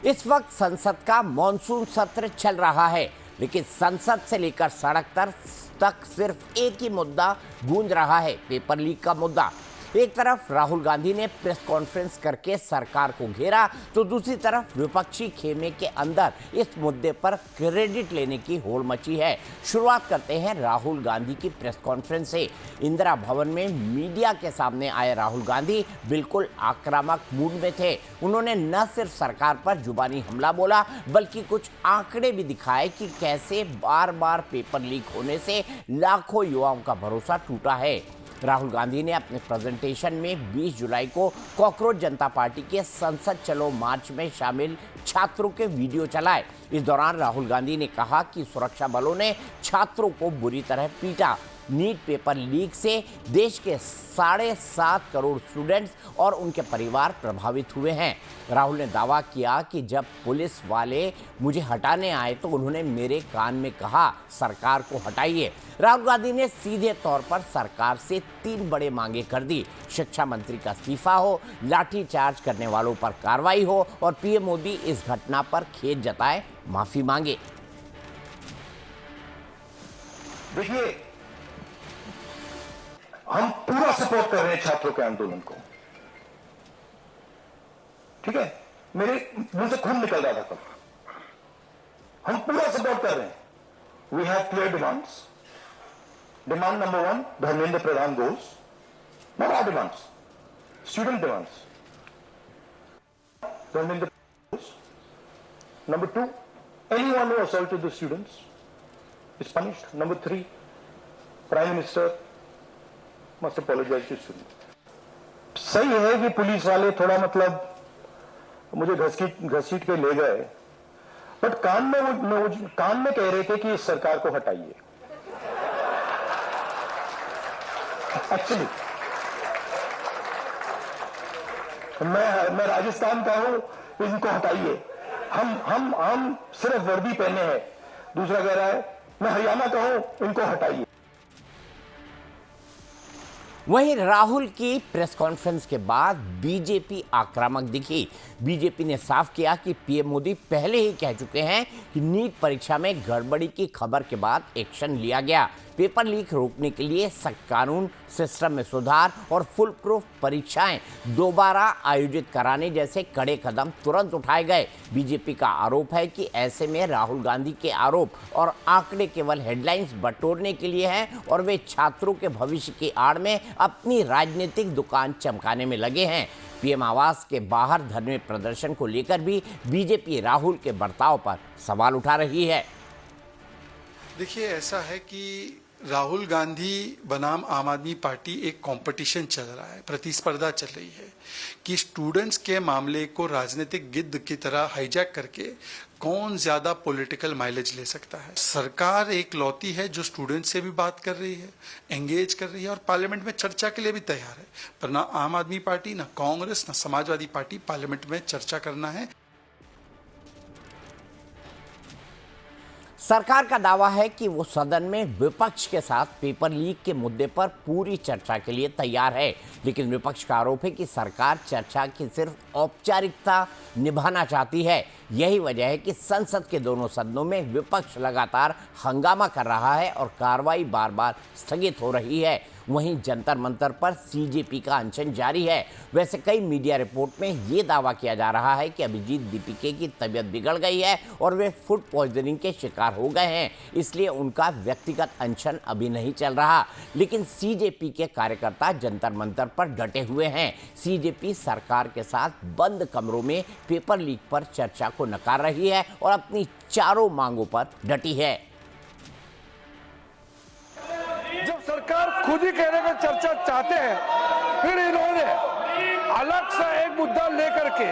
इस वक्त संसद का मॉनसून सत्र चल रहा है, लेकिन संसद से लेकर सड़क तक सिर्फ एक ही मुद्दा गूंज रहा है, पेपर लीक का मुद्दा। एक तरफ राहुल गांधी ने प्रेस कॉन्फ्रेंस करके सरकार को घेरा, तो दूसरी तरफ विपक्षी खेमे के अंदर इस मुद्दे पर क्रेडिट लेने की होड़ मची है। शुरुआत करते हैं राहुल गांधी की प्रेस कॉन्फ्रेंस से। इंदिरा भवन में मीडिया के सामने आए राहुल गांधी बिल्कुल आक्रामक मूड में थे। उन्होंने न सिर्फ सरकार पर जुबानी हमला बोला, बल्कि कुछ आंकड़े भी दिखाए कि कैसे बार बार पेपर लीक होने से लाखों युवाओं का भरोसा टूटा है। राहुल गांधी ने अपने प्रेजेंटेशन में 20 जुलाई को कॉकरोच जनता पार्टी के संसद चलो मार्च में शामिल छात्रों के वीडियो चलाए। इस दौरान राहुल गांधी ने कहा कि सुरक्षा बलों ने छात्रों को बुरी तरह पीटा। नीट पेपर लीक से देश के 7.5 करोड़ स्टूडेंट्स और उनके परिवार प्रभावित हुए हैं। राहुल ने दावा किया कि जब पुलिस वाले मुझे हटाने आए तो उन्होंने मेरे कान में कहा, सरकार को हटाइए। राहुल गांधी ने सीधे तौर पर सरकार से 3 बड़े मांगे कर दी। शिक्षा मंत्री का इस्तीफा हो, लाठीचार्ज करने वालों पर कार्रवाई हो और पीएम मोदी इस घटना पर खेद जताए, माफी मांगे। देखिए, हम पूरा सपोर्ट कर रहे हैं छात्रों के आंदोलन को, ठीक है। मेरे मुंह से खून निकल रहा था तब। हम पूरा सपोर्ट कर रहे हैं। We have clear demands. Demand number 1, Dharmendra Pradhan goes, not our demands, student demands. Dharmendra goes. Number 2, anyone who assaulted the students is punished. Number 3, Prime Minister must apologize to students. सही है कि पुलिस वाले थोड़ा मतलब मुझे घसीट के ले गए, बट कान में कह रहे थे कि इस सरकार को हटाइए। एक्चुअली मैं राजस्थान का हूं, इनको हटाइए। हम सिर्फ वर्दी पहने हैं। दूसरा कह रहा है मैं हरियाणा का हूं, इनको हटाइए। वहीं राहुल की प्रेस कॉन्फ्रेंस के बाद बीजेपी आक्रामक दिखी। बीजेपी ने साफ किया कि पीएम मोदी पहले ही कह चुके हैं कि नीट परीक्षा में गड़बड़ी की खबर के बाद एक्शन लिया गया। पेपर लीक रोकने के लिए सख्त कानून, सिस्टम में सुधार और फुल प्रूफ परीक्षाएं दोबारा आयोजित कराने जैसे कड़े कदम तुरंत उठाए गए। बीजेपी का आरोप है कि ऐसे में राहुल गांधी के आरोप और आंकड़े केवल हेडलाइंस बटोरने के लिए हैं और वे छात्रों के भविष्य की आड़ में अपनी राजनीतिक दुकान चमकाने में लगे हैं। पीएम आवास के बाहर धरने प्रदर्शन को लेकर भी बीजेपी राहुल के बर्ताव पर सवाल उठा रही है। देखिए, ऐसा है कि राहुल गांधी बनाम आम आदमी पार्टी एक कंपटीशन चल रहा है, प्रतिस्पर्धा चल रही है कि स्टूडेंट्स के मामले को राजनीतिक गिद्ध की तरह हाईजैक करके कौन ज्यादा पॉलिटिकल माइलेज ले सकता है। सरकार एक लौती है जो स्टूडेंट से भी बात कर रही है, एंगेज कर रही है और पार्लियामेंट में चर्चा के लिए भी तैयार है। पर ना आम आदमी पार्टी, ना कांग्रेस, ना समाजवादी पार्टी पार्लियामेंट में चर्चा करना है। सरकार का दावा है कि वो सदन में विपक्ष के साथ पेपर लीक के मुद्दे पर पूरी चर्चा के लिए तैयार है, लेकिन विपक्ष का आरोप है कि सरकार चर्चा की सिर्फ औपचारिकता निभाना चाहती है। यही वजह है कि संसद के दोनों सदनों में विपक्ष लगातार हंगामा कर रहा है और कार्रवाई बार बार स्थगित हो रही है। वहीं जंतर मंतर पर सीजेपी का अनशन जारी है। वैसे कई मीडिया रिपोर्ट में ये दावा किया जा रहा है कि अभिजीत दीपिके की तबीयत बिगड़ गई है और वे फूड पॉइजनिंग के शिकार हो गए हैं, इसलिए उनका व्यक्तिगत अनशन अभी नहीं चल रहा। लेकिन सीजेपी के कार्यकर्ता जंतर मंतर पर डटे हुए हैं। सीजेपी सरकार के साथ बंद कमरों में पेपर लीक पर चर्चा को नकार रही है और अपनी चारों मांगों पर डटी है। जब सरकार खुद ही कहने को चर्चा चाहते हैं, फिर इन्होंने अलग सा एक मुद्दा लेकर के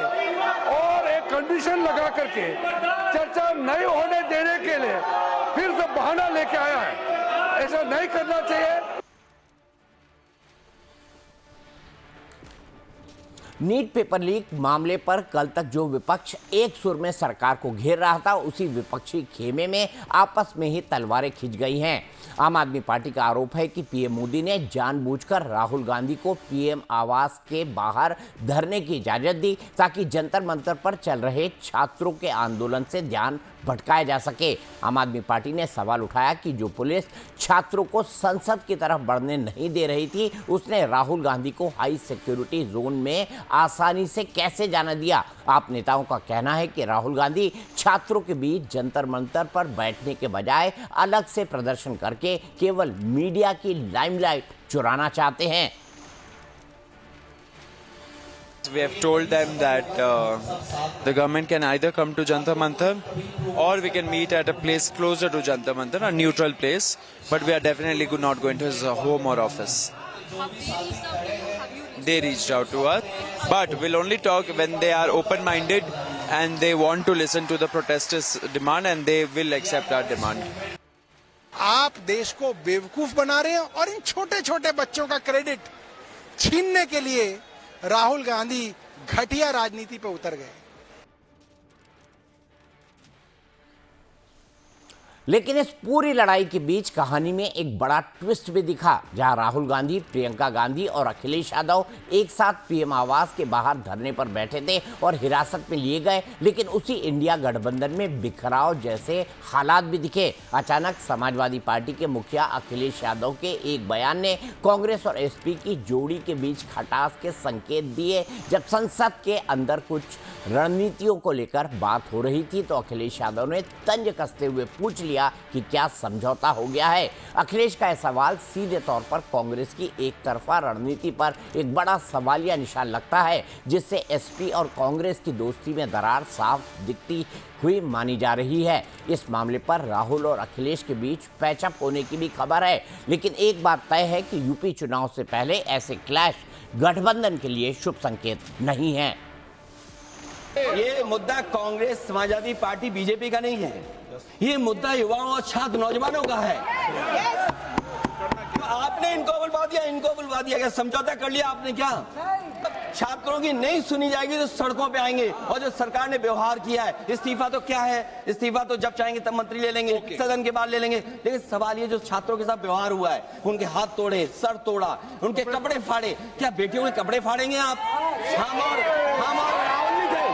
और एक कंडीशन लगा करके चर्चा नहीं होने देने के लिए फिर से बहाना लेके आया है। ऐसा नहीं करना चाहिए। नीट पेपर लीक मामले पर कल तक जो विपक्ष एक सुर में सरकार को घेर रहा था, उसी विपक्षी खेमे में आपस में ही तलवारें खिंच गई हैं। आम आदमी पार्टी का आरोप है कि पीएम मोदी ने जानबूझकर राहुल गांधी को पीएम आवास के बाहर धरने की इजाजत दी ताकि जंतर मंतर पर चल रहे छात्रों के आंदोलन से ध्यान भटकाया जा सके। आम आदमी पार्टी ने सवाल उठाया कि जो पुलिस छात्रों को संसद की तरफ बढ़ने नहीं दे रही थी, उसने राहुल गांधी को हाई सिक्योरिटी जोन में आसानी से कैसे जाने दिया। आप नेताओं का कहना है कि राहुल गांधी छात्रों के बीच जंतर मंतर पर बैठने के बजाय अलग से प्रदर्शन करके केवल मीडिया की लाइमलाइट चुराना चाहते हैं। We have told them that the government can either come to Jantar Mantar or we can meet at a place closer to Jantar Mantar, a neutral place, but we are definitely not going to his home or office. They reached out to us, but we'll only talk when they are open-minded and they want to listen to the protesters' demand and they will accept our demand. आप देश को बेवकूफ बना रहे हैं और इन छोटे छोटे बच्चों का क्रेडिट छीनने के लिए राहुल गांधी घटिया राजनीति पे उतर गए। लेकिन इस पूरी लड़ाई के बीच कहानी में एक बड़ा ट्विस्ट भी दिखा, जहां राहुल गांधी, प्रियंका गांधी और अखिलेश यादव एक साथ पीएम आवास के बाहर धरने पर बैठे थे और हिरासत में लिए गए। लेकिन उसी इंडिया गठबंधन में बिखराव जैसे हालात भी दिखे। अचानक समाजवादी पार्टी के मुखिया अखिलेश यादव के एक बयान ने कांग्रेस और एसपी की जोड़ी के बीच खटास के संकेत दिए। जब संसद के अंदर कुछ रणनीतियों को लेकर बात हो रही थी, तो अखिलेश यादव ने तंज कसते हुए पूछ लिया कि क्या समझौता हो गया है। अखिलेश का यह सवाल सीधे तौर पर कांग्रेस की एक तरफा रणनीति पर एक बड़ा सवालिया निशान लगता है, जिससे एसपी और कांग्रेस की दोस्ती में दरार साफ दिखती हुई मानी जा रही है। इस मामले पर राहुल और अखिलेश के बीच पैचअप होने की भी खबर है। लेकिन एक बात तय है कि यूपी चुनाव से पहले ऐसे क्लैश गठबंधन के लिए शुभ संकेत नहीं है। ये मुद्दा कांग्रेस, समाजवादी पार्टी, बीजेपी का नहीं है। ये मुद्दा युवाओं और छात्र नौजवानों का है। तो आपने इनको बुलवा दिया, क्या समझौता कर लिया आपने? क्या छात्रों की नहीं सुनी जाएगी तो सड़कों पे आएंगे। और जो सरकार ने व्यवहार किया है, इस्तीफा तो क्या है, इस्तीफा तो जब चाहेंगे तब मंत्री ले लेंगे, सदन के बाद ले लेंगे। लेकिन सवाल ये जो छात्रों के साथ व्यवहार हुआ है, उनके हाथ तोड़े, सर तोड़ा, उनके कपड़े फाड़े, क्या बेटियों के कपड़े फाड़ेंगे आप? हम और राहुल जी थे।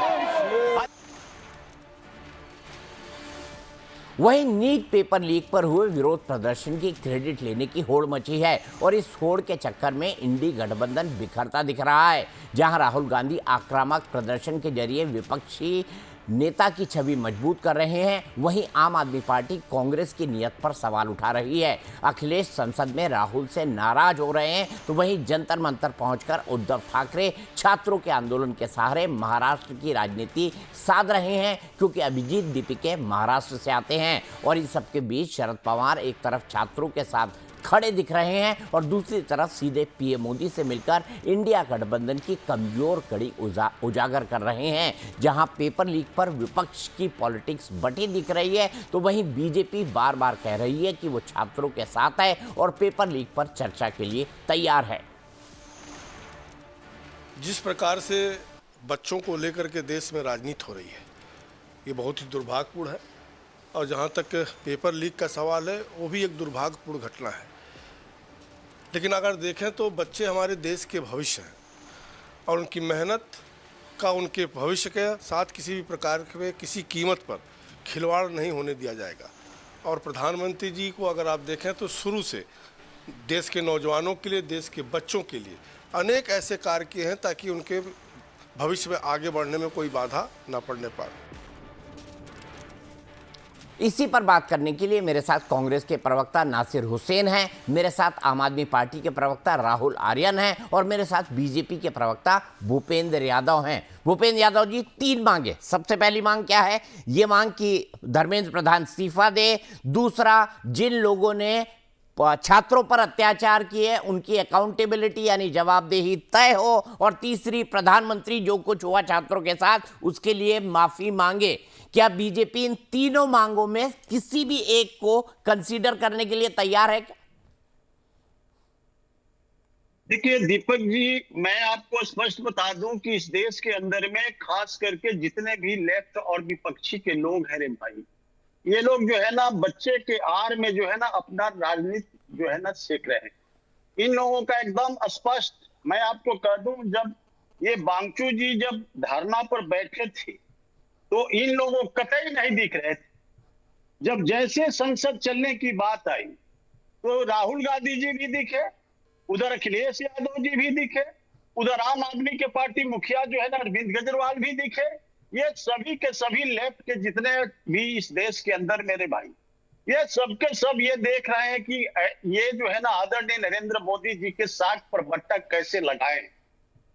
वहीं नीट पेपर लीक पर हुए विरोध प्रदर्शन की क्रेडिट लेने की होड़ मची है और इस होड़ के चक्कर में इंडी गठबंधन बिखरता दिख रहा है। जहां राहुल गांधी आक्रामक प्रदर्शन के जरिए विपक्षी नेता की छवि मजबूत कर रहे हैं, वहीं आम आदमी पार्टी कांग्रेस की नीयत पर सवाल उठा रही है। अखिलेश संसद में राहुल से नाराज हो रहे हैं, तो वहीं जंतर मंतर पहुंचकर उद्धव ठाकरे छात्रों के आंदोलन के सहारे महाराष्ट्र की राजनीति साध रहे हैं, क्योंकि अभिजीत दीपिके महाराष्ट्र से आते हैं। और इन सबके बीच शरद पवार एक तरफ छात्रों के साथ खड़े दिख रहे हैं और दूसरी तरफ सीधे पीएम मोदी से मिलकर इंडिया गठबंधन की कमजोर कड़ी उजागर कर रहे हैं। जहां पेपर लीक पर विपक्ष की पॉलिटिक्स बटी दिख रही है, तो वहीं बीजेपी बार बार कह रही है कि वो छात्रों के साथ है और पेपर लीक पर चर्चा के लिए तैयार है। जिस प्रकार से बच्चों को लेकर के देश में राजनीति हो रही है, ये बहुत ही दुर्भाग्यपूर्ण है। और जहाँ तक पेपर लीक का सवाल है, वो भी एक दुर्भाग्यपूर्ण घटना है। लेकिन अगर देखें तो बच्चे हमारे देश के भविष्य हैं और उनकी मेहनत का उनके भविष्य के साथ किसी भी प्रकार के किसी कीमत पर खिलवाड़ नहीं होने दिया जाएगा। और प्रधानमंत्री जी को अगर आप देखें तो शुरू से देश के नौजवानों के लिए, देश के बच्चों के लिए अनेक ऐसे कार्य किए हैं ताकि उनके भविष्य में आगे बढ़ने में कोई बाधा न पड़ने पाए। इसी पर बात करने के लिए मेरे साथ कांग्रेस के प्रवक्ता नासिर हुसैन हैं, मेरे साथ आम आदमी पार्टी के प्रवक्ता राहुल आर्यन हैं और मेरे साथ बीजेपी के प्रवक्ता भूपेंद्र यादव हैं। भूपेंद्र यादव जी, 3 मांगे। सबसे पहली मांग क्या है? ये मांग कि धर्मेंद्र प्रधान इस्तीफा दे। दूसरा, जिन लोगों ने छात्रों पर अत्याचार किए उनकी अकाउंटेबिलिटी यानी जवाबदेही तय हो। और तीसरी, प्रधानमंत्री जो कुछ हुआ छात्रों के साथ उसके लिए माफी मांगे। क्या बीजेपी इन तीनों मांगों में किसी भी एक को कंसीडर करने के लिए तैयार है? देखिए दीपक जी, मैं आपको स्पष्ट बता दूं कि इस देश के अंदर में खास करके जितने भी लेफ्ट और विपक्षी के लोग हैं रे भाई, ये लोग जो है ना बच्चे के आड़ में जो है ना अपना राजनीति जो है ना सेक रहे हैं। इन लोगों का एकदम स्पष्ट मैं आपको कह दूं, जब ये बांगचू जी जब धरना पर बैठे थे तो इन लोगों को कतई नहीं दिख रहे थे। जब जैसे संसद चलने की बात आई तो राहुल गांधी जी भी दिखे, उधर अखिलेश यादव जी भी दिखे, उधर आम आदमी के पार्टी मुखिया जो है ना अरविंद केजरीवाल भी दिखे। ये सभी के सभी लेफ्ट के जितने भी इस देश के अंदर मेरे भाई, ये सबके सब ये देख रहे हैं कि ये जो है ना आदरणीय नरेंद्र मोदी जी के साख पर बट्टा कैसे लगाएं।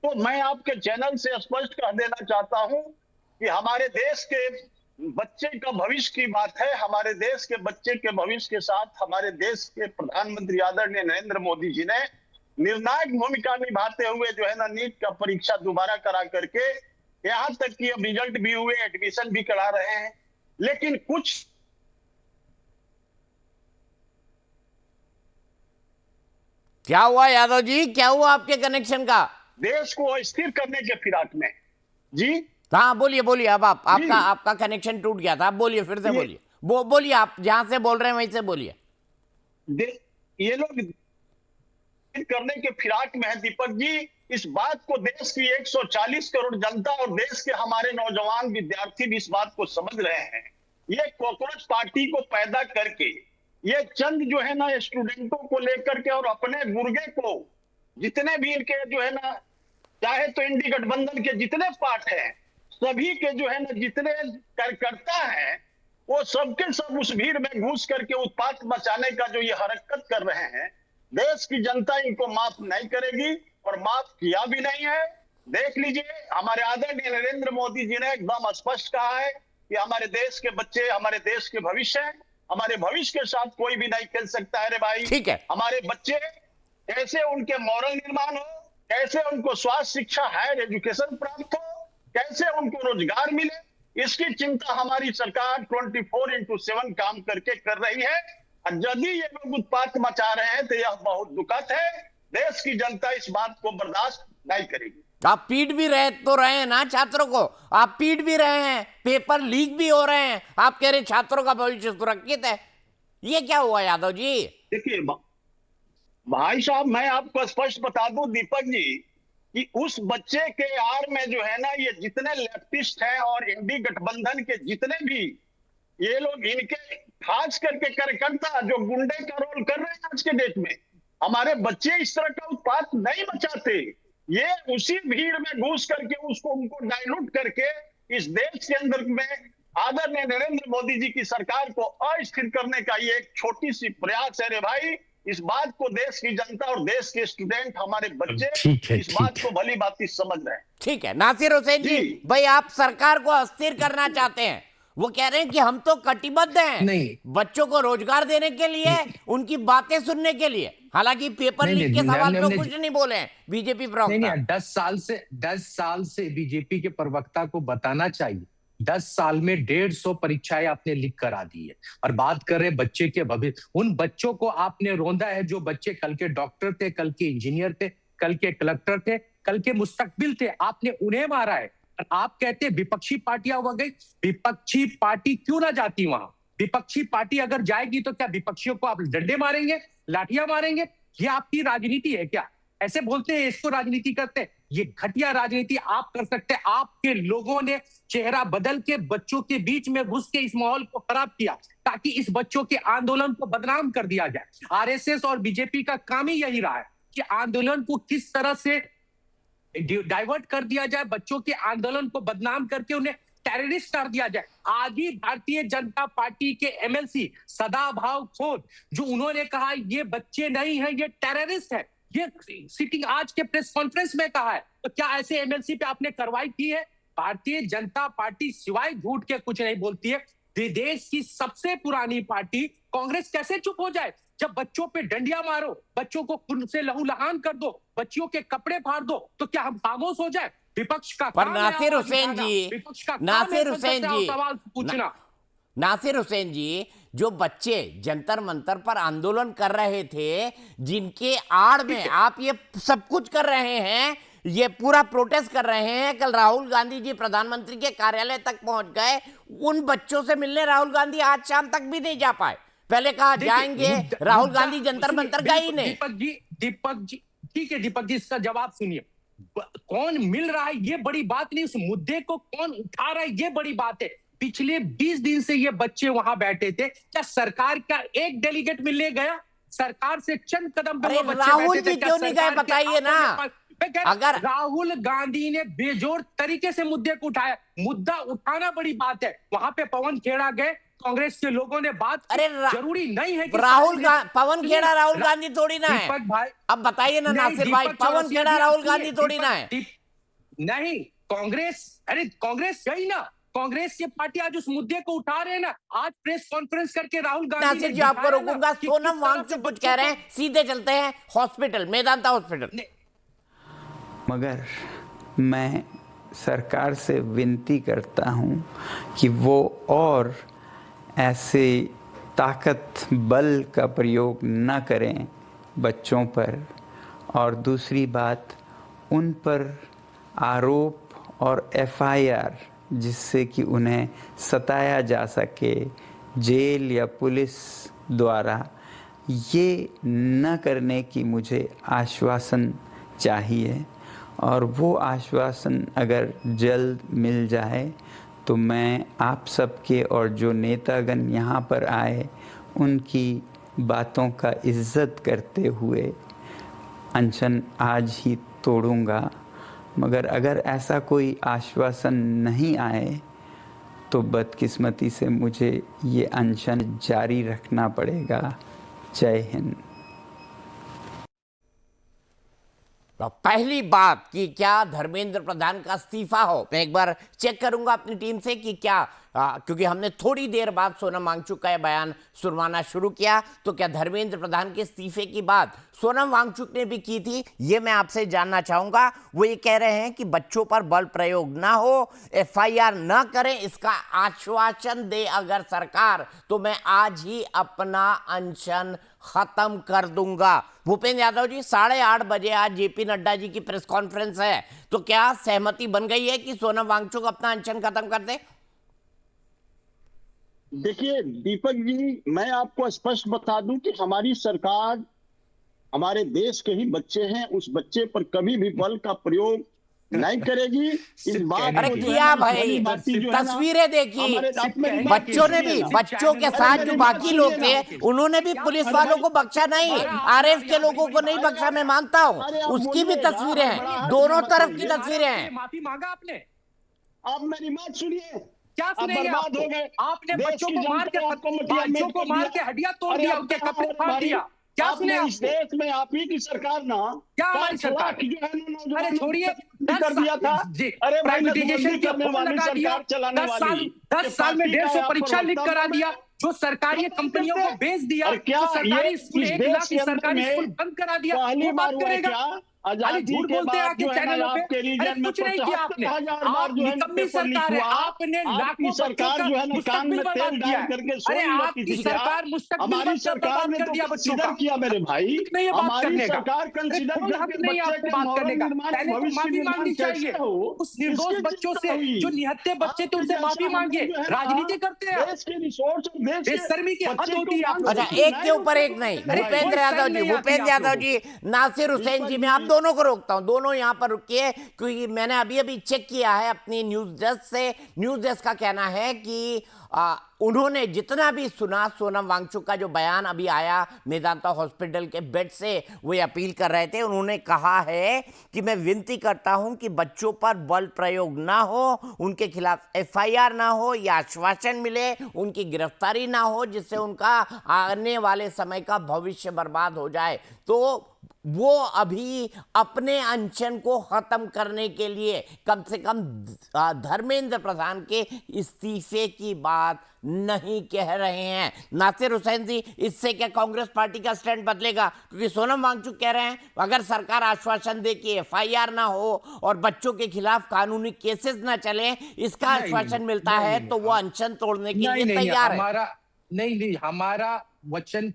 तो मैं आपके चैनल से स्पष्ट कह देना चाहता हूं कि हमारे देश के बच्चे का भविष्य की बात है। हमारे देश के बच्चे के भविष्य के साथ हमारे देश के प्रधानमंत्री आदरणीय नरेंद्र मोदी जी ने निर्णायक भूमिका निभाते हुए जो है ना नीट का परीक्षा दोबारा करा करके यहां तक कि अब रिजल्ट भी हुए, एडमिशन भी करा रहे हैं। लेकिन कुछ क्या हुआ यादव जी, क्या हुआ आपके कनेक्शन का? देश को अस्थिर करने के फिराक में जी। हाँ बोलिए बोलिए, अब जी। आपका कनेक्शन टूट गया था, आप बोलिए, फिर से बोलिए, बोलिए, आप जहां से बोल रहे हैं वहीं से बोलिए। ये लोग करने के फिराक में है दीपक जी। इस बात को देश की 140 करोड़ जनता और देश के हमारे नौजवान विद्यार्थी भी इस बात को समझ रहे हैं। ये कॉकरोच पार्टी को पैदा करके ये चंद जो है ना स्टूडेंटों को लेकर के और अपने गुर्गे को जितने भी इनके जो है ना, चाहे तो इंडी गठबंधन के जितने पार्ट हैं, सभी के जो है ना जितने कार्यकर्ता हैं, वो सबके सब उस भीड़ में घुस करके उत्पात मचाने का जो ये हरकत कर रहे हैं, देश की जनता इनको माफ नहीं करेगी और माफ किया भी नहीं है। देख लीजिए, हमारे आदरणीय नरेंद्र मोदी जी ने एकदम स्पष्ट कहा है कि हमारे देश के बच्चे हमारे देश के भविष्य हैं, हमारे भविष्य के साथ कोई भी नहीं खेल सकता है रे भाई। ठीक है। हमारे बच्चे कैसे उनके मॉरल निर्माण हो, कैसे उनको स्वास्थ्य शिक्षा हायर एजुकेशन प्राप्त हो, कैसे उनको रोजगार मिले, इसकी चिंता हमारी सरकार 24/7 काम करके कर रही है। और यदि ये लोग उत्पात मचा रहे हैं तो यह बहुत दुखद है। देश की जनता इस बात को बर्दाश्त नहीं करेगी। आप पीट भी रहे हैं ना छात्रों को, आप पीट भी रहे हैं, पेपर लीक भी हो रहे हैं, आप कह रहे छात्रों का भविष्य सुरक्षित है। ये क्या हुआ यादव जी? देखिए भाई साहब, मैं आपको स्पष्ट बता दूं दीपक जी कि उस बच्चे के आड़ में जो है ना ये जितने लेफ्टिस्ट हैं और इंडी गठबंधन के जितने भी ये लोग, इनके खास करके कार्यकर्ता जो गुंडे का रोल कर रहे हैं आज के डेट में, हमारे बच्चे इस तरह का उत्पात नहीं मचाते। ये उसी भीड़ में घुस करके उसको उनको डाइल्यूट करके इस देश के अंदर में आदरणीय नरेंद्र मोदी जी की सरकार को अस्थिर करने का ये एक छोटी सी प्रयास है रे भाई। इस बात को देश की जनता और देश के स्टूडेंट हमारे बच्चे इस बात को भली भांति समझ रहे हैं। ठीक है नासिर हुसैन जी, भाई आप सरकार को अस्थिर करना चाहते हैं, वो कह रहे हैं कि हम तो कटिबद्ध हैं नहीं, बच्चों को रोजगार देने के लिए, उनकी बातें सुनने के लिए। हालांकि पेपर लीक के सवाल पे कुछ नहीं बोले हैं बीजेपी प्रवक्ता। नहीं, 10 साल से बीजेपी के प्रवक्ता को बताना चाहिए। 10 साल में 150 परीक्षाएं आपने लिख करा दी है और बात कर रहे बच्चे के भविष्य। उन बच्चों को आपने रोंदा है जो बच्चे कल के डॉक्टर थे, कल के इंजीनियर थे, कल के कलेक्टर थे, कल के मुस्तकबिल थे, आपने उन्हें मारा है। और आप कहते हैं विपक्षी पार्टियां हो गई। विपक्षी पार्टी क्यों ना जाती वहां? विपक्षी पार्टी अगर जाएगी तो क्या विपक्षियों को आप डंडे मारेंगे, लाठियां मारेंगे? ये आपकी राजनीति है क्या? ऐसे बोलते हैं इसको राजनीति करते हैं। ये घटिया राजनीति आप कर सकते हैं। आपके लोगों ने चेहरा बदल के बच्चों के बीच में घुस के इस माहौल को खराब किया ताकि इस बच्चों के आंदोलन को बदनाम कर दिया जाए। आरएसएस और बीजेपी का काम ही यही रहा है कि आंदोलन को किस तरह से डाइवर्ट कर दिया जाए, बच्चों के आंदोलन को बदनाम करके उन्हें टेररिस्ट कर दिया जाए। आज ही भारतीय जनता पार्टी के एमएलसी सदाभाव खोत, जो उन्होंने कहा ये बच्चे नहीं है, ये टेररिस्ट है, ये सिटिंग आज के प्रेस कॉन्फ्रेंस में कहा है। तो क्या ऐसे एमएलसी पे आपने कार्रवाई की है? भारतीय जनता पार्टी सिवाय झूठ के कुछ नहीं बोलती है। देश की सबसे पुरानी पार्टी कांग्रेस कैसे चुप हो जाए? जब बच्चों पे डंडियां मारो, बच्चों को खून से लहूलुहान कर दो, बच्चियों के कपड़े फाड़ दो, तो क्या हम खामोश हो जाए? विपक्ष का पर काम है नासिर आवाज हुसैन उठाना। जी, विपक्ष का काम है नासिर संसद से हुसैन जी, सवाल पूछना। नासिर हुसैन जी, जो बच्चे जंतर मंतर पर आंदोलन कर रहे थे, जिनके आड़ में आप ये सब कुछ कर रहे हैं, ये पूरा प्रोटेस्ट कर रहे हैं, कल राहुल गांधी जी प्रधानमंत्री के कार्यालय तक पहुंच गए, उन बच्चों से मिलने राहुल गांधी आज शाम तक भी नहीं जा पाए। पहले कहा जाएंगे, राहुल गांधी जंतर मंतर गए ही नहीं। दीपक जी ठीक है, दीपक जी इसका जवाब सुनिए। कौन मिल रहा है ये बड़ी बात नहीं, उस मुद्दे को कौन उठा रहा है ये बड़ी बात है। पिछले 20 दिन से ये बच्चे वहां बैठे थे, क्या सरकार का एक डेलीगेट मिलने गया? सरकार से चंद कदम पे वो बच्चे राहुल बैठे थे, जी क्या क्यों नहीं गए सरकार के बताइए ना। अगर राहुल गांधी ने बेजोड़ तरीके से मुद्दे को उठाया, मुद्दा उठाना बड़ी बात है। वहां पे पवन खेड़ा गए, कांग्रेस के लोगों ने बात की। अरे जरूरी नहीं है कि पवन खेड़ा राहुल गांधी थोड़ी ना है। दीपक भाई अब बताइए ना नासिर भाई, पवन खेड़ा राहुल गांधी थोड़ी ना है। नहीं, कांग्रेस, अरे कांग्रेस गई ना, कांग्रेस की पार्टी आज उस मुद्दे को उठा रहे हैं ना। आज प्रेस कॉन्फ्रेंस करके राहुल गांधी नासिर जी आपको रोकूंगा, सोनम वांगचुक कुछ कह रहे हैं, सीधे चलते हैं हॉस्पिटल, मेदांता हॉस्पिटल। मगर मैं सरकार से विनती करता हूं कि वो और ऐसे ताकत बल का प्रयोग न करें बच्चों पर, और दूसरी बात उन पर आरोप और एफआईआर जिससे कि उन्हें सताया जा सके जेल या पुलिस द्वारा, ये न करने की मुझे आश्वासन चाहिए। और वो आश्वासन अगर जल्द मिल जाए तो मैं आप सबके और जो नेतागण यहाँ पर आए उनकी बातों का इज्जत करते हुए अनशन आज ही तोड़ूंगा। मगर अगर ऐसा कोई आश्वासन नहीं आए तो बदकिस्मती से मुझे ये अनशन जारी रखना पड़ेगा। जय हिंद। पहली बात कि क्या धर्मेंद्र प्रधान का इस्तीफा हो, मैं एक बार चेक करूंगा अपनी टीम से कि क्या क्योंकि हमने थोड़ी देर बाद सोनम वांगचुक का यह बयान सुनवाना शुरू किया, तो क्या धर्मेंद्र प्रधान के इस्तीफे की बात सोनम वांगचुक ने भी की थी, ये मैं आपसे जानना चाहूंगा। वो ये कह रहे हैं कि बच्चों पर बल प्रयोग ना हो, एफआईआर ना करें, इसका आश्वासन दे अगर सरकार, तो मैं आज ही अपना अनशन खत्म कर दूंगा। भूपेंद्र यादव जी, 8:30 बजे आज जेपी नड्डा जी की प्रेस कॉन्फ्रेंस है, तो क्या सहमति बन गई है कि सोनम वांगचुक अपना अनशन खत्म कर दे? देखिए दीपक जी, मैं आपको स्पष्ट बता दूं कि हमारी सरकार हमारे देश के ही बच्चे हैं, उस बच्चे पर कभी भी बल का प्रयोग नहीं करेगी। इस बात अरे किया भाई, तस्वीरें देखी, बच्चों ने भी, बच्चों के साथ जो बाकी लोग थे उन्होंने भी पुलिस वालों को बख्शा नहीं, आरएफ के लोगों को नहीं बख्शा, मैं मानता हूं, उसकी भी तस्वीरें हैं, दोनों तरफ की तस्वीरें हैं। माफी मांगा आपने? आप मेरी बात सुनिए। क्या सुनेंगे? बर्बाद हो गए, आपने बच्चों को मार के हड्डियां तोड़ दिया, उनके कपड़े फाड़ दिया। क्या सुने? इस देश में आप ही की सरकार ना, क्या हमारी सरकार जो है ना, अरे छोड़िए, कर दिया था। अरे प्राइवेटाइजेशन की सरकार चलाने वाली 10 साल में 150 परीक्षा लीक करा दिया, जो सरकारी कंपनियों को बेच दिया, जो सरकारी स्कूल 1 लाख की सरकारी स्कूल बंद करा दिया, वो बात करेगा? झूठ बोलते हैं आपके चैनलों पे। अरे कुछ नहीं किया आपने, आप निकम्मी सरकार है, आपने लाखों सरकार जो है ना कान में तेल डाल करके अरे आपकी सरकार मुस्तकबिल बर्बाद कर दिया बच्चों का। किया मेरे भाई, हमारी सरकार कंसीडर करके नहीं आपको बात करने का, पहले तो माफी मांगनी चाहिए उस निर्दोष बच्चों से, जो निहत्थे बच्चे थे उनसे माफी मांगिए। राजनीति करते हैं, बेशर्मी की हद होती है। अच्छा, एक के ऊपर एक नहीं, भूपेंद्र यादव जी, नासिर हुसैन जी, मैं आप दोनों को रोकता हूं, दोनों यहां पर रुकिए, क्योंकि मैंने अभी चेक किया है अपनी न्यूज डेस्क से। न्यूज डेस्क का कहना है कि उन्होंने जितना भी सुना, सोनम वांगचुक का जो बयान अभी आया मेदांता हॉस्पिटल के बेड से, वो अपील कर रहे थे, उन्होंने कहा है कि मैं विनती करता हूं कि बच्चों पर बल प्रयोग ना हो, उनके खिलाफ एफआईआर ना हो, या आश्वासन मिले, उनकी गिरफ्तारी ना हो, जिससे उनका आने वाले समय का भविष्य बर्बाद हो जाए। तो वो अभी अपने अनशन को खत्म करने के लिए कम से कम धर्मेंद्र प्रधान के इस्तीफे की बात नहीं कह रहे हैं। नासिर हुसैन जी, इससे क्या कांग्रेस पार्टी का स्टैंड बदलेगा? क्योंकि सोनम वांगचुक कह रहे हैं अगर सरकार आश्वासन दे कि एफआईआर ना हो और बच्चों के खिलाफ कानूनी केसेस ना चले, इसका आश्वासन मिलता है तो वो अनशन तोड़ने के लिए तैयार है। नहीं, हमारा वचन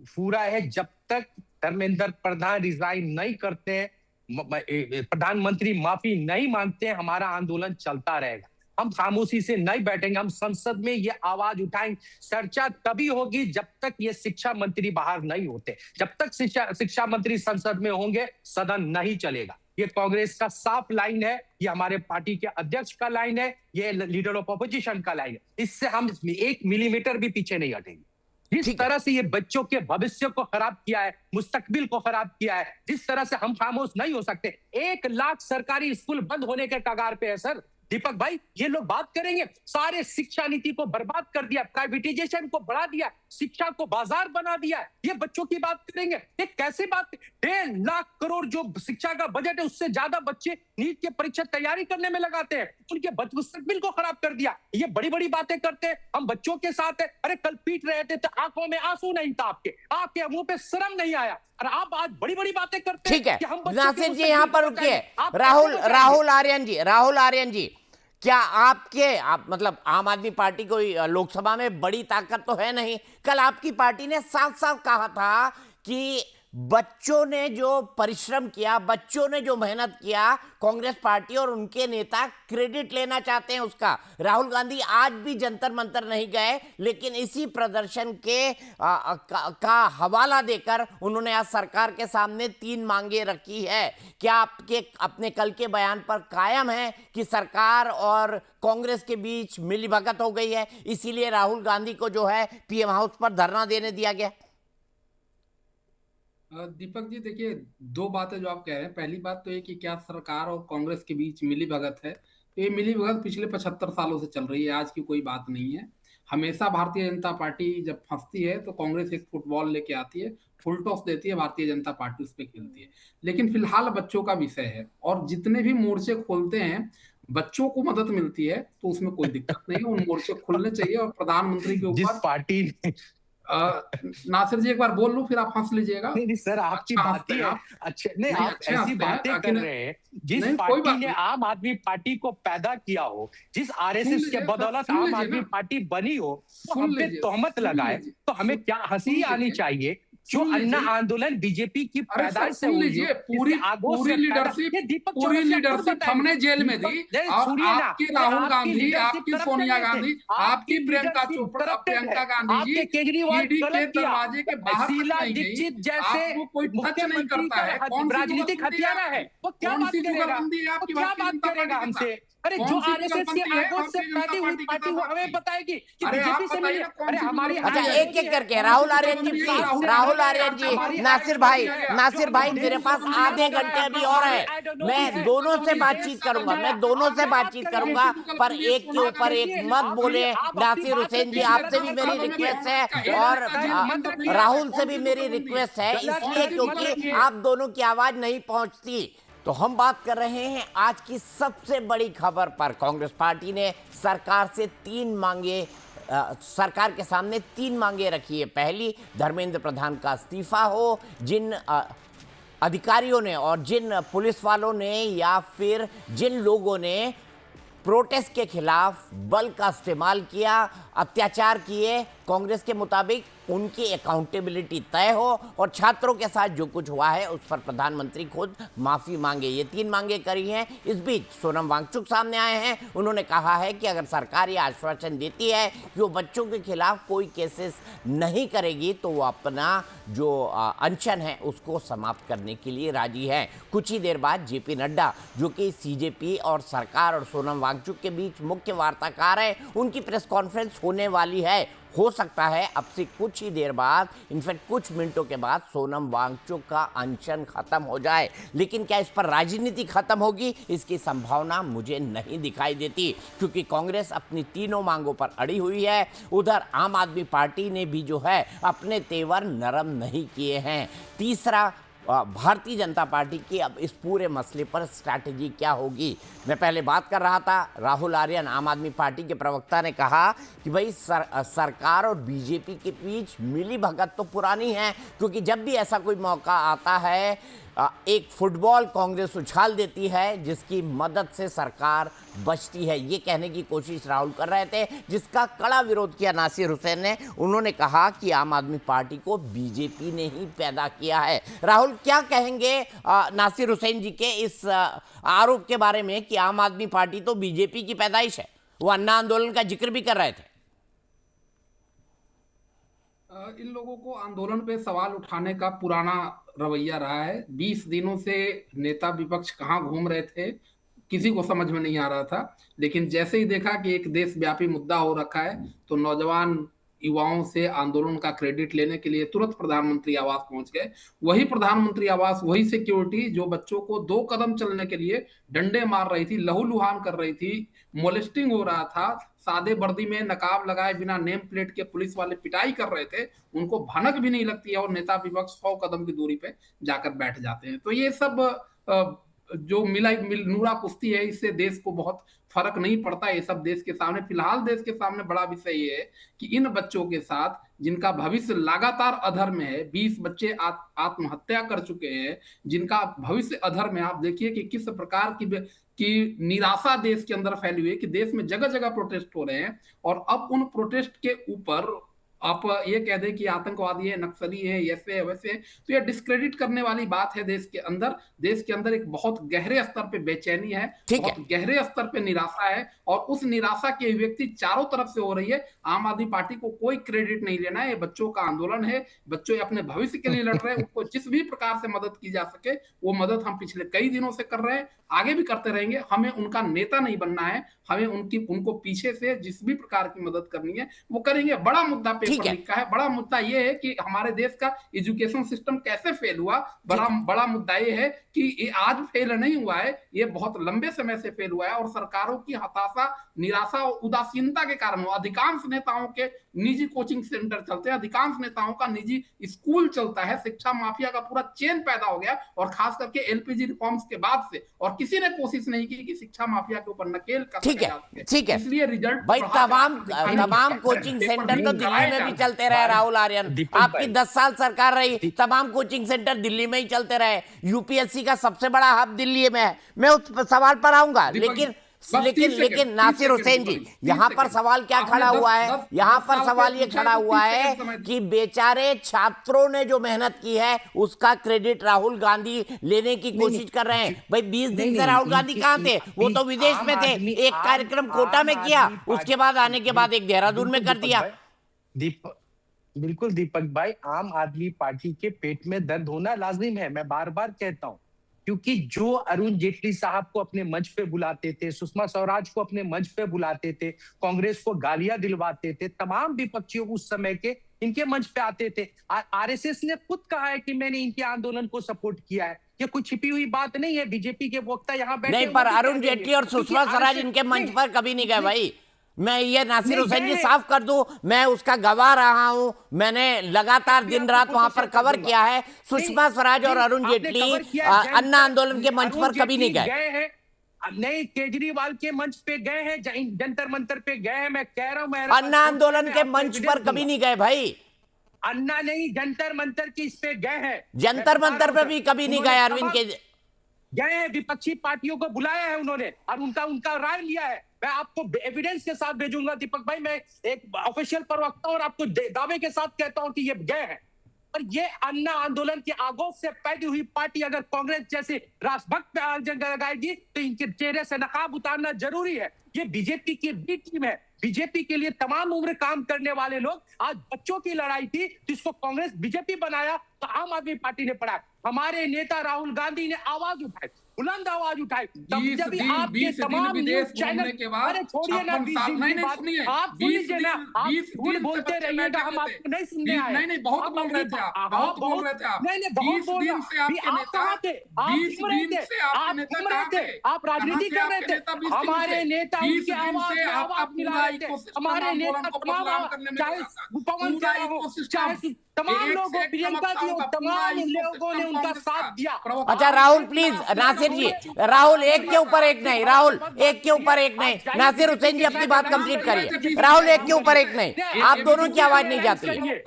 पूरा है। जब तक धर्मेंद्र प्रधान रिजाइन नहीं करते हैं, प्रधानमंत्री माफी नहीं मांगते हैं, हमारा आंदोलन चलता रहेगा। हम खामोशी से नहीं बैठेंगे, हम संसद में ये आवाज उठाएंगे। चर्चा तभी होगी जब तक ये शिक्षा मंत्री बाहर नहीं होते। जब तक शिक्षा मंत्री संसद में होंगे, सदन नहीं चलेगा। ये कांग्रेस का साफ लाइन है, ये हमारे पार्टी के अध्यक्ष का लाइन है, ये लीडर ऑफ ऑपोजिशन का लाइन है। इससे हम 1 मिलीमीटर भी पीछे नहीं हटेंगे। जिस तरह से ये बच्चों के भविष्य को खराब किया है, मुस्तकबिल को खराब किया है, जिस तरह से हम खामोश नहीं हो सकते। 1 लाख सरकारी स्कूल बंद होने के कगार पे है सर। दीपक भाई, ये लोग बात करेंगे, सारे शिक्षा नीति को बर्बाद कर दिया, प्राइवेटाइजेशन को बढ़ा दिया, शिक्षा को बाजार बना दिया। ये बच्चों की बात करेंगे, ये कैसे बात? 1.5 लाख करोड़ जो शिक्षा का बजट है, उससे ज्यादा बच्चे नीट की परीक्षा तैयारी करने में लगाते हैं, उनके मुस्तकबिल को खराब कर दिया। ये बड़ी बड़ी बातें करते हैं, हम बच्चों के साथ है। अरे कल पीट रहे थे तो आंखों में आंसू नहीं था आपके मुंह पे शर्म नहीं आया, और आप आज बड़ी बड़ी बातें करते हैं। ठीक है, कि हम नासिर जी यहाँ पर रुकिए। राहुल आर्यन जी, क्या आप मतलब आम आदमी पार्टी कोई लोकसभा में बड़ी ताकत तो है नहीं। कल आपकी पार्टी ने साफ साफ कहा था कि बच्चों ने जो परिश्रम किया, बच्चों ने जो मेहनत किया, कांग्रेस पार्टी और उनके नेता क्रेडिट लेना चाहते हैं उसका। राहुल गांधी आज भी जंतर मंतर नहीं गए, लेकिन इसी प्रदर्शन के का हवाला देकर उन्होंने आज सरकार के सामने 3 मांगे रखी है। क्या आपके अपने कल के बयान पर कायम है कि सरकार और कांग्रेस के बीच मिलीभगत हो गई है, इसीलिए राहुल गांधी को जो है पीएम हाउस पर धरना देने दिया गया? दीपक जी, देखिए 2 बातें जो आप कह रहे हैं। पहली बात तो ये कि क्या सरकार और कांग्रेस के बीच मिली भगत है, तो ये मिली भगत पिछले 75 सालों से चल रही है, आज की कोई बात नहीं है। हमेशा भारतीय जनता पार्टी जब फंसती है तो कांग्रेस एक फुटबॉल लेके आती है, फुल टॉस देती है, भारतीय जनता पार्टी उस पर खेलती है। लेकिन फिलहाल बच्चों का विषय है, और जितने भी मोर्चे खोलते हैं, बच्चों को मदद मिलती है तो उसमें कोई दिक्कत नहीं है, उन मोर्चे खुलने चाहिए। और प्रधानमंत्री के जिस ऊपर पार्टी नासिर जी एक बार बोल लूं, फिर आप हंस लीजिएगा। नहीं सर, आपकी बात ही है। अच्छा नहीं, आप ऐसी बातें कर रहे हैं, जिस पार्टी ने आम आदमी पार्टी को पैदा किया हो, जिस आरएसएस के बदौलत आम आदमी पार्टी बनी हो, तो हम पे तोहमत लगाए तो हमें क्या हंसी आनी चाहिए? जो अन्ना आंदोलन बीजेपी की पैदाइश से हुई है, पूरी लीडरशिप हमने जेल में दी। और आपकी राहुल गांधी, आपकी सोनिया गांधी, आपकी प्रियंका गांधी जी केजरीवाल के दरवाजे के बाहर दीक्षित जैसे कोई टच नहीं करता है। राजनीतिक हथियार है, वो क्या बात करेगा हमसे? अरे जो आरएसएस के आगोश से पैदी हुई पार्टी, वो हमें बताएगी कि बीजेपी से मिले। अरे हमारी अच्छा, एक एक करके राहुल आर्यन जी प्लीज, राहुल आर्यन जी, नासिर भाई मेरे पास आधे घंटे अभी और है, मैं दोनों से बातचीत करूंगा, पर एक के ऊपर एक मत बोले। नासिर हुसैन जी, आपसे भी मेरी रिक्वेस्ट है और राहुल से भी मेरी रिक्वेस्ट है, इसलिए क्योंकि आप दोनों की आवाज नहीं पहुंचती। तो हम बात कर रहे हैं आज की सबसे बड़ी खबर पर। कांग्रेस पार्टी ने सरकार के सामने 3 मांगे रखी है। पहली, धर्मेंद्र प्रधान का इस्तीफा हो। जिन अधिकारियों ने और जिन पुलिस वालों ने या फिर जिन लोगों ने प्रोटेस्ट के खिलाफ बल का इस्तेमाल किया, अत्याचार किए, कांग्रेस के मुताबिक उनकी अकाउंटेबिलिटी तय हो और छात्रों के साथ जो कुछ हुआ है उस पर प्रधानमंत्री खुद माफी मांगे। ये 3 मांगे करी हैं। इस बीच सोनम वांगचुक सामने आए हैं। उन्होंने कहा है कि अगर सरकार ये आश्वासन देती है कि वो बच्चों के खिलाफ कोई केसेस नहीं करेगी तो वो अपना जो अनशन है उसको समाप्त करने के लिए राजी है। कुछ ही देर बाद जेपी नड्डा, जो कि सीजेपी और सरकार और सोनम वांगचुक के बीच मुख्य वार्ताकार है, उनकी प्रेस कॉन्फ्रेंस होने वाली है। हो सकता है अब से कुछ ही देर बाद, इनफैक्ट कुछ मिनटों के बाद, सोनम वांगचुक का अनशन खत्म हो जाए। लेकिन क्या इस पर राजनीति खत्म होगी, इसकी संभावना मुझे नहीं दिखाई देती, क्योंकि कांग्रेस अपनी 3 मांगों पर अड़ी हुई है। उधर आम आदमी पार्टी ने भी जो है अपने तेवर नरम नहीं किए हैं। तीसरा, भारतीय जनता पार्टी की अब इस पूरे मसले पर स्ट्रैटेजी क्या होगी। मैं पहले बात कर रहा था, राहुल आर्यन आम आदमी पार्टी के प्रवक्ता ने कहा कि भाई सरकार और बीजेपी के बीच मिली भगत तो पुरानी है, क्योंकि जब भी ऐसा कोई मौका आता है एक फुटबॉल कांग्रेस उछाल देती है जिसकी मदद से सरकार बचती है, ये कहने की कोशिश राहुल कर रहे थे, जिसका कड़ा विरोध किया नासिर हुसैन ने। उन्होंने कहा कि आम आदमी पार्टी को बीजेपी ने ही पैदा किया है। राहुल क्या कहेंगे नासिर हुसैन जी के इस आरोप के बारे में कि आम आदमी पार्टी तो बीजेपी की पैदाइश है? वो अन्ना आंदोलन का जिक्र भी कर रहे थे। इन लोगों को आंदोलन पे सवाल उठाने का पुराना रवैया रहा है। 20 दिनों से नेता विपक्ष कहाँ घूम रहे थे किसी को समझ में नहीं आ रहा था, लेकिन जैसे ही देखा कि एक देशव्यापी मुद्दा हो रखा है तो नौजवान युवाओं से आंदोलन का क्रेडिट लेने के लिए तुरंत प्रधानमंत्री आवास पहुंच गए। वही प्रधानमंत्री आवास, वही सिक्योरिटी जो बच्चों को 2 कदम चलने के लिए डंडे मार रही थी, लहूलुहान कर रही थी, मोलेस्टिंग हो रहा था, सादे वर्दी में नकाब लगाए बिना नेम प्लेट के पुलिस वाले पिटाई कर रहे थे, उनको भनक भी नहीं लगती है और नेता विपक्ष 100 कदम की दूरी पे जाकर बैठ जाते हैं। तो ये सब जो नूरा कुश्ती है, इससे देश को बहुत फर्क नहीं पड़ता। ये सब देश के सामने, फिलहाल देश के सामने बड़ा विषय ये है कि इन बच्चों के साथ जिनका भविष्य लगातार अधर में है, 20 बच्चे आत्महत्या कर चुके हैं, जिनका भविष्य अधर में, आप देखिए कि किस प्रकार की निराशा देश के अंदर फैली हुई है कि देश में जगह जगह प्रोटेस्ट हो रहे हैं और अब उन प्रोटेस्ट के ऊपर आप ये कह दें कि आतंकवादी है, नक्सली है, ऐसे है वैसे है, तो ये डिस्क्रेडिट करने वाली बात है। देश के अंदर एक बहुत गहरे स्तर पे बेचैनी है, बहुत गहरे स्तर पे निराशा है और उस निराशा की अभिव्यक्ति चारों तरफ से हो रही है। आम आदमी पार्टी को कोई क्रेडिट नहीं लेना है, ये बच्चों का आंदोलन है, बच्चों अपने भविष्य के लिए लड़ रहे हैं, उनको जिस भी प्रकार से मदद की जा सके वो मदद हम पिछले कई दिनों से कर रहे हैं, आगे भी करते रहेंगे। हमें उनका नेता नहीं बनना है, हमें उनको पीछे से जिस भी प्रकार की मदद करनी है वो करेंगे। बड़ा मुद्दा पेपर लीक का है, बड़ा मुद्दा ये है कि हमारे देश का एजुकेशन सिस्टम कैसे फेल हुआ। बड़ा मुद्दा ये है कि ये आज फेल नहीं हुआ है, ये बहुत लंबे समय से फेल हुआ है और सरकारों की हताशा, निराशा और उदासीनता के कारण हुआ। अधिकांश नेताओं के निजी कोचिंग सेंटर चलते हैं, अधिकांश नेताओं का निजी स्कूल चलता है, शिक्षा माफिया का पूरा चेन पैदा हो गया और खास करके एलपीजी रिफॉर्म्स के बाद से, और किसी ने कोशिश नहीं की कि शिक्षा माफिया के ऊपर नकेल कसते जाए। ठीक है, इसलिए रिजल्ट भाई तमाम कोचिंग सेंटर तो दिल्ली में भी चलते रहे। राहुल आर्यन, आपकी 10 साल सरकार रही, तमाम कोचिंग सेंटर दिल्ली में ही चलते रहे। यूपीएससी का सबसे बड़ा हब दिल्ली में है। मैं उस सवाल पर आऊंगा, लेकिन नासिर हुसैन जी, यहाँ पर सवाल क्या खड़ा हुआ है? यहाँ पर सवाल ये खड़ा हुआ है कि बेचारे छात्रों ने जो मेहनत की है उसका क्रेडिट राहुल गांधी लेने की कोशिश कर रहे हैं। भाई 20 दिन से राहुल गांधी कहाँ थे? वो तो विदेश में थे। एक कार्यक्रम कोटा में किया, उसके बाद आने के बाद एक देहरादून में कर दिया। बिल्कुल दीपक भाई, आम आदमी पार्टी के पेट में दर्द होना लाजिम है, मैं बार बार कहता हूं, क्योंकि जो अरुण जेटली साहब को अपने मंच पे बुलाते थे, सुषमा स्वराज को अपने मंच पे बुलाते थे, कांग्रेस को गालियां दिलवाते थे, तमाम विपक्षियों उस समय के इनके मंच पे आते थे। आरएसएस ने खुद कहा है कि मैंने इनके आंदोलन को सपोर्ट किया है। ये कोई छिपी हुई बात नहीं है। बीजेपी के वक्ता यहाँ बैठे नहीं, पर अरुण जेटली और सुषमा स्वराज इनके मंच पर कभी नहीं गए भाई। मैं ये नासिर हुसैन जी साफ कर दूं, मैं उसका गवाह रहा हूं, मैंने लगातार दिन रात वहां पर कवर किया है। सुषमा स्वराज और अरुण जेटली अन्ना आंदोलन के मंच पर कभी नहीं गए। नहीं, केजरीवाल के मंच पे गए हैं, जंतर मंतर पे गए हैं। मैं कह रहा हूं, अन्ना आंदोलन के मंच पर कभी नहीं गए भाई। अन्ना नहीं, जंतर मंतर की इस पे गए हैं, जंतर मंतर पे भी कभी नहीं गए। अरविंद के गए हैं, विपक्षी पार्टियों को बुलाया है उन्होंने और उनका राय लिया है। मैं आपको एविडेंस के साथ भेजूंगा दीपक भाई, मैं एक ऑफिशियल प्रवक्ता और आपको दावे के साथ कहता हूं कि ये गए हैं। और ये अन्ना आंदोलन की आगोश से पैदी हुई पार्टी अगर कांग्रेस जैसे राष्ट्रभक्त पे आग लगाएगी तो इनके चेहरे से नकाब उतारना जरूरी है। ये बीजेपी की बी टीम है। बीजेपी के लिए तमाम उम्र काम करने वाले लोग, आज बच्चों की लड़ाई थी जिसको कांग्रेस बीजेपी बनाया तो आम आदमी पार्टी ने पढ़ा। हमारे नेता राहुल गांधी ने आवाज उठाई, बुलंद आवाज उठाई। जब भी आपके तमाम न्यूज चैनल, अरे छोड़िए ना, आप सुनिए ना, आप झूठ बोलते रहिएगा, हम आपको नहीं सुनने आए। नहीं, बहुत बोल रहे थे आप, बहुत बोल रहे थे आप। नहीं, बहुत बोल रहे थे आप। कहाँ थे? आप घूम रहे थे, आप राजनीति कर रहे थे। हमारे नेता उनकी आवाज मिला रहे थे। हमारे नेता तमाम, चाहे पवन हो, चाहे तमाम लोगों, प्रियंका जी हो, तमाम लोगों ने उनका साथ दिया। अच्छा राहुल प्लीज, नासिर जी, राहुल एक के ऊपर एक नहीं, राहुल एक के ऊपर एक नहीं। नासिर हुसैन जी अपनी बात कंप्लीट करिए। राहुल एक के ऊपर एक नहीं, आप दोनों की आवाज नहीं जाती है।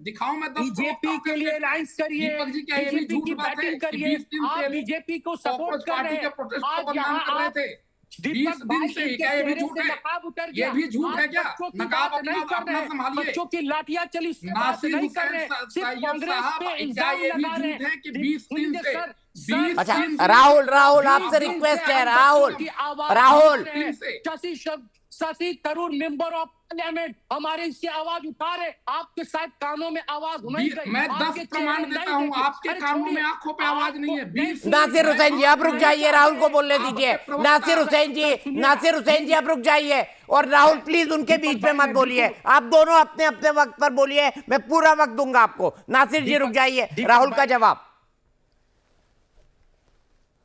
दिखाओ मैं 10 बीजेपी के लिए अलायंस करिए, दीपक जी क्या ये भी बीजेपी झूठ की बात है बैटिंग कि करिए। 20 दिन आप से बीजेपी को सपोर्ट कर रहे पार्टी के हैं। प्रोटेस्ट को आज बदनाम यहाँ कर रहे आप थे 20 दीपक दिन भाई से, इनके क्या ये भी चेहरे झूठ से है? नकाब उतर ये गया। भी झूठ आप है क्या? बच्चों की नकाब बात नहीं कर अपना रहे, संभालिए। बच्चों की लाठियां चली उससे बात नासिर नहीं कर हुसैन रहे, सिर्फ सैयद कांग्रेस साहब, पे क्या इल्जाम ये भी लगा रहे झूठ है कि हैं। 20 दिन उनके से सर 20 अच्छा दिन से राहुल बीस आपसे दिन रिक्वेस्ट से है, हम राहुल बच्चों की आवाज राहुल उठा रहे हैं। Shashi Tharoor member of parliament हमारे इसकी आवाज उठा रहे, आपके शायद कानों में आवाज नहीं गई, मैं 10 आपके प्रमाण चेहरे देता नहीं हूं, देखे। आपके अरे कानों में, छोड़िए, आंखों पे आवाज नहीं है। 20 नासिर हुसैन जी आप रुक जाइए, राहुल को बोलने दीजिए। नासिर हुसैन जी आप रुक जाइए, और राहुल प्लीज उनके बीच में मत बोलिए। आप दोनों अपने अपने वक्त पर बोलिए, मैं पूरा वक्त दूंगा आपको। नासिर जी रुक जाइए, राहुल का जवाब।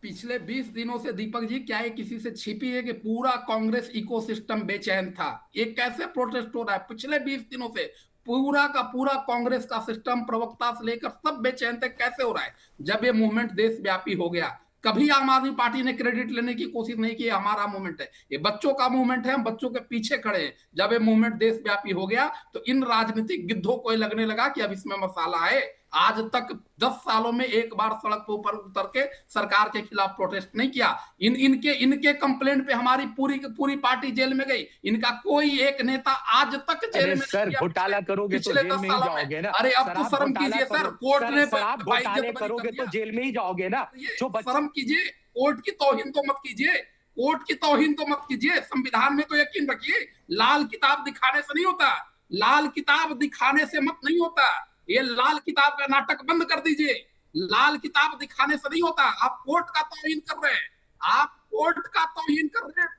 पिछले 20 दिनों से दीपक जी क्या ये किसी से छिपी है कि पूरा कांग्रेस इकोसिस्टम बेचैन था? ये कैसे प्रोटेस्ट हो रहा है? पिछले 20 दिनों से पूरा का पूरा कांग्रेस का सिस्टम, प्रवक्ता से लेकर सब बेचैन थे। कैसे हो रहा है? जब ये मूवमेंट देशव्यापी हो गया, कभी आम आदमी पार्टी ने क्रेडिट लेने की कोशिश नहीं की, हमारा मूवमेंट है, ये बच्चों का मूवमेंट है, हम बच्चों के पीछे खड़े हैं। जब ये मूवमेंट देशव्यापी हो गया तो इन राजनीतिक गिद्धों को लगने लगा कि अब इसमें मसाला है। आज तक 10 सालों में एक बार सड़क पर ऊपर उतर के सरकार के खिलाफ प्रोटेस्ट नहीं किया। इनके कंप्लेंट पे हमारी पूरी पार्टी जेल में गई। इनका कोई एक नेता आज तक जेल में सर घोटाला करोगे तो जेल में ही जाओगे ना। अरे अब तो शर्म कीजिए सर, कोर्ट ने आप घोटाले करोगे तो जेल में ही जाओगे ना। जो शर्म कीजिए, कोर्ट की तौहीन तो मत कीजिए, कोर्ट की तौहीन तो मत कीजिए। संविधान में तो यकीन रखिए, लाल किताब दिखाने से नहीं होता, लाल किताब दिखाने से मत नहीं होता। ये लाल किताब का नाटक बंद कर दीजिए, लाल किताब दिखाने से नहीं होता। आप कोर्ट का तौहीन कर रहे हैं, आप कोर्ट का तौहीन कर रहे हैं।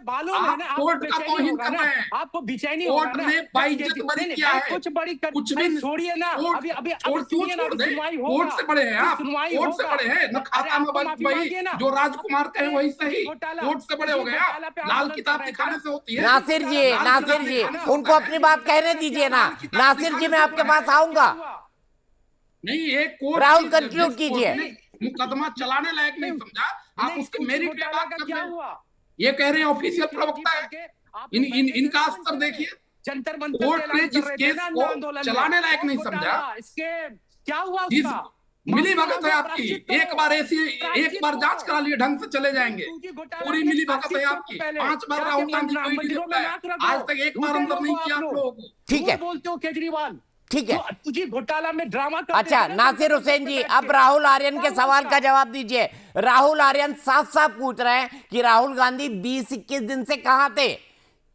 मालूम है ना, कोर्ट का तौहीन कर रहे हैं। आपको बेचैनी कोर्ट ने बाइज्जत बरी किया है, कुछ बड़ी कुछ भी छोड़िए ना। अभी सुनिए ना, कोर्ट से बड़े हैं आप, कोर्ट से बड़े हैं। न खाता न बंद, वही जो राजकुमार कहे वही सही, कोर्ट से बड़े हो गए आप। लाल किताब दिखाने से होती है। नासिर जी उनको अपनी बात कहने दीजिए ना। नासिर जी मैं आपके पास आऊंगा। नहीं, ये कोर्ट राहुल कंक्लूड कीजिए। मुकदमा चलाने लायक नहीं समझा, आप उसके मेरिट पे बात कर रहे हैं। ये कह रहे हैं ऑफिशियल प्रवक्ता है, इनका स्तर देखिए। जंतर मंतर कोर्ट ने जिस केस को चलाने लायक नहीं समझा, इसके क्या हुआ? मिली भगत है आपकी। एक बार जांच करा लिए, ढंग से चले जाएंगे। पूरी मिली भगत है आपकी। 5 बार राहुल गांधी को ईडी ने बुलाया, आज तक एक बार अंदर नहीं किया आप लोगों को। ठीक है, बोलते हो केजरीवाल, ठीक है। तुझे घोटाला में ड्रामा अच्छा नासिर हुसैन जी, अब राहुल आर्यन के सवाल का जवाब दीजिए। राहुल आर्यन साफ साफ पूछ रहे हैं कि राहुल गांधी 20-21 दिन से कहां थे?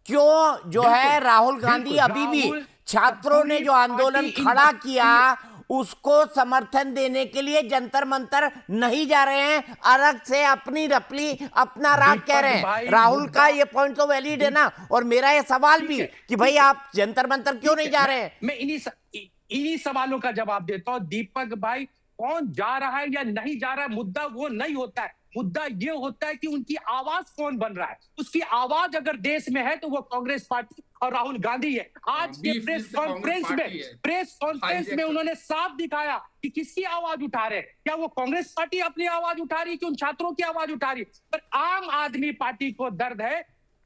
क्यों जो है राहुल गांधी अभी भी छात्रों ने जो आंदोलन खड़ा किया उसको समर्थन देने के लिए जंतर मंतर नहीं जा रहे हैं, अलग से अपनी रपली अपना राग कह रहे हैं। राहुल का ये पॉइंट तो वैलिड है ना, और मेरा ये सवाल भी कि भाई आप जंतर मंतर क्यों नहीं जा रहे हैं? मैं इन्हीं सवालों का जवाब देता हूं। दीपक भाई, कौन जा रहा है या नहीं जा रहा है मुद्दा वो नहीं होता है। मुद्दा ये होता है कि उनकी आवाज कौन बन रहा है। उसकी आवाज अगर देश में है तो वो कांग्रेस पार्टी और राहुल गांधी है। आज के प्रेस कॉन्फ्रेंस में उन्होंने साफ दिखाया कि किसकी आवाज उठा रहे हैं। क्या वो कांग्रेस पार्टी अपनी आवाज उठा रही है कि उन छात्रों की आवाज उठा रही है? पर आम आदमी पार्टी को दर्द है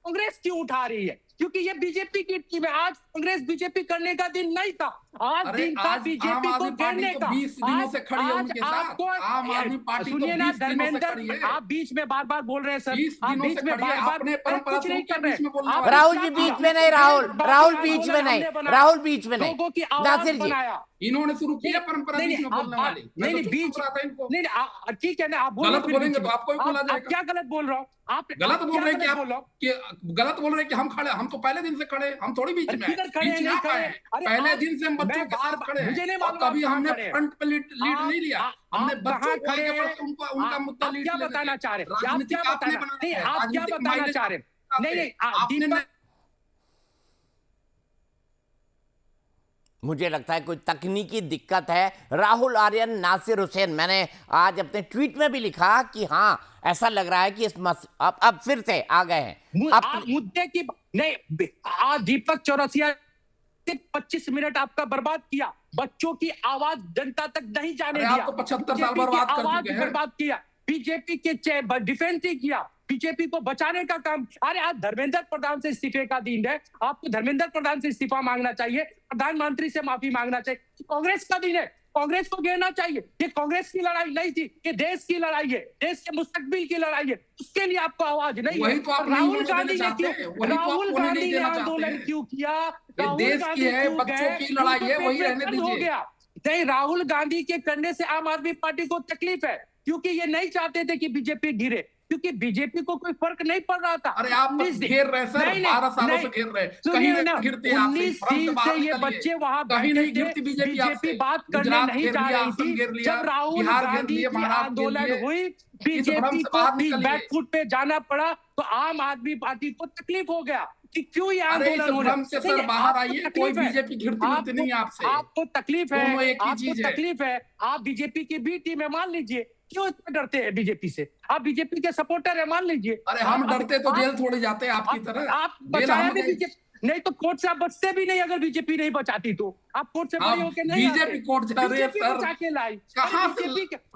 कांग्रेस क्यों उठा रही है, क्योंकि ये बीजेपी की टीम है। आज कांग्रेस बीजेपी करने का दिन नहीं था, आज दिन था बीजेपी को घेरने का। 20 दिनों से खड़ी है उनके साथ। आम आदमी पार्टी सुनिए ना धर्मेंद्र, आप बीच में बार बार बोल रहे हैं सर, आप बीच में बार बार कुछ नहीं कर रहे। राहुल जी बीच में नहीं, राहुल बीच में नहीं, राहुल बीच में नहीं। लोगों की आवाज बनाया, इन्होंने शुरू किया परंपरा बीच में बोलने वाली। नहीं बीच नहीं, ठीक है ना, आप गलत बोलेंगे तो आपको भी बोला जाएगा। क्या गलत बोल रहा हूँ? आप गलत बोल रहे हैं कि गलत बोल रहे हैं कि हम खड़े, हम तो पहले दिन से खड़े, हम थोड़ी बीच में पहले दिन से हम बच्चों के साथ खड़े हैं। और कभी हमने फ्रंट पे लीड नहीं लिया, हमने बच्चों को आगे बढ़ के उनका मुद्दा लीड क्या बताना चाह रहे? राजनीति आपने नहीं, आप क्या बताना चाह रहे? नहीं, मुझे लगता है कोई तकनीकी दिक्कत है। राहुल आर्यन, नासिर हुसैन, मैंने आज अपने ट्वीट में भी लिखा कि हाँ ऐसा लग रहा है कि इस अब फिर से आ गए हैं। आप मुद्दे की नहीं, आज दीपक चौरसिया 25 मिनट आपका बर्बाद किया, बच्चों की आवाज जनता तक नहीं जाने दिया। आप तो 75 साल बर्बाद कर चुके हैं। बर्बाद किया, बीजेपी के डिफेंस नहीं किया, बीजेपी को बचाने का काम। अरे आज धर्मेंद्र प्रधान से इस्तीफे का दिन है, आपको धर्मेंद्र प्रधान से इस्तीफा मांगना चाहिए, प्रधानमंत्री से माफी मांगना चाहिए। कांग्रेस का दिन है, कांग्रेस को घेरना चाहिए। ये कांग्रेस की लड़ाई नहीं थी, ये देश की लड़ाई है, देश के मुस्तकबिल की लड़ाई है। उसके लिए आपको आवाज नहीं है। राहुल गांधी ने क्यों, राहुल गांधी ने आंदोलन क्यों किया? देश की है, बच्चों की लड़ाई है, वही रहने हो दीजिए। गया नहीं, राहुल गांधी के करने से आम आदमी पार्टी को तकलीफ है, क्योंकि ये नहीं चाहते थे कि बीजेपी गिरे, क्योंकि बीजेपी को कोई फर्क नहीं पड़ रहा था। अरे आप घेर रहे सर, 12 सालों से घेर रहे, कहीं नहीं गिरते। 19 सीट से ये बच्चे वहां कहीं नहीं गिरती बीजेपी बात करने नहीं जा रही थी। जब राहुल गांधी की आंदोलन हुई, बीजेपी को बैकफुट पे जाना पड़ा, तो आम आदमी पार्टी को तकलीफ हो गया कि क्यों ये आंदोलन हो रहा है। सर बाहर आइए, कोई बीजेपी घिरती नहीं आपसे। आपको तकलीफ है, दोनों एक ही आपको चीज है। तकलीफ है, आप बीजेपी की बी टीम है, मान लीजिए। क्यों इतना डरते हैं बीजेपी से? आप बीजेपी के सपोर्टर है, मान लीजिए। अरे हम डरते तो जेल थोड़ी जाते आपकी तरह। आप बचाया भी बीजेपी नहीं तो कोर्ट से आप बचते भी नहीं, अगर बीजेपी नहीं बचाती तो। आप कोर्ट से बड़ी होके नहीं आते। बीजेपी कोर्ट जा रही है सर, बचा के लाई। कहाँ से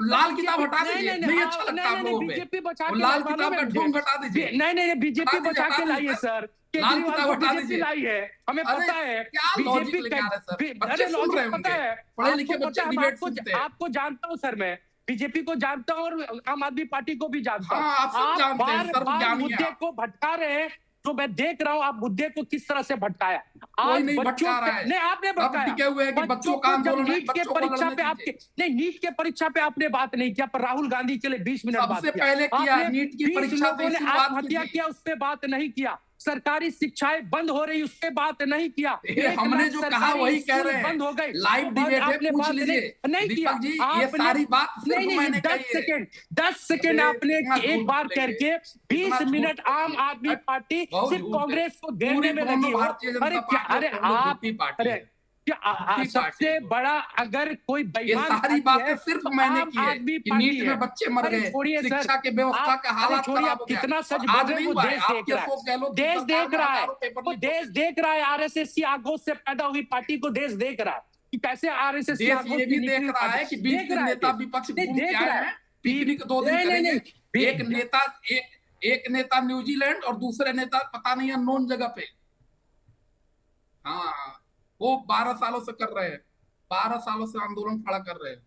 लाल किताब हटा दीजिए, नहीं अच्छा लगता आप लोगों पे। बीजेपी बचा के लाल किताब का ढोंग हटा दीजिए। नहीं बीजेपी बचा के लाई है सर, लाल किताब हटा बीजेपी लाई है, हमें पता है। बीजेपी बच्चे सुन रहे होंगे, पढ़े लिखे बच्चे डिबेट सुनते हैं। आपको जानता हूँ सर, मैं बीजेपी को जानता हूँ और आम आदमी पार्टी को भी जानता हूँ। आप सब जानते हैं, बार मुद्दे को भटका रहे हैं, तो मैं देख रहा हूँ आप मुद्दे को किस तरह से भटकाया। कोई नहीं भटका रहा है। नहीं, आपने भटकाया। हुए कि बच्चों का आंदोलन, नीट के परीक्षा पे आपके नहीं, नीट के परीक्षा पे आपने बात नहीं किया, पर राहुल गांधी के लिए 20 मिनट बात सबसे पहले किया। नीट की परीक्षा पे आत्महत्या किया, उस पर बात नहीं किया। सरकारी शिक्षाएं बंद हो रही, उस पे बात नहीं किया। हमने जो कहा वही कह रहे हैं, बंद हो गई, लाइव डिबेट है, पूछ लीजिए। नहीं किया जी, ये सारी बात नहीं, 10 सेकंड आपने एक बार करके 20 मिनट आम आदमी पार्टी सिर्फ कांग्रेस को घेरने में लगी हो। अरे क्या, अरे आप, अरे सबसे बड़ा अगर कोई बेईमान सारी बातें सिर्फ मैंने की है कि नीट में बच्चे मर गए, शिक्षा के व्यवस्था का हालत खराब हो गया। कितना सच आज बोल नहीं वो हुआ है, देश देख रहा है, देश देख रहा है, वो देश देख रहा है। आरएसएस की आगोश से पैदा हुई पार्टी को देश देख रहा है कि कैसे आरएसएस की आगोश ये भी देख रहा है कि बीच के नेता विपक्ष घूम के आए हैं, पिकनिक 2 दिन करेंगे। एक नेता न्यूजीलैंड और दूसरे नेता पता नहीं अननोन जगह पे। हाँ, वो 12 सालों से कर रहे हैं, 12 सालों से आंदोलन खड़ा कर रहे हैं।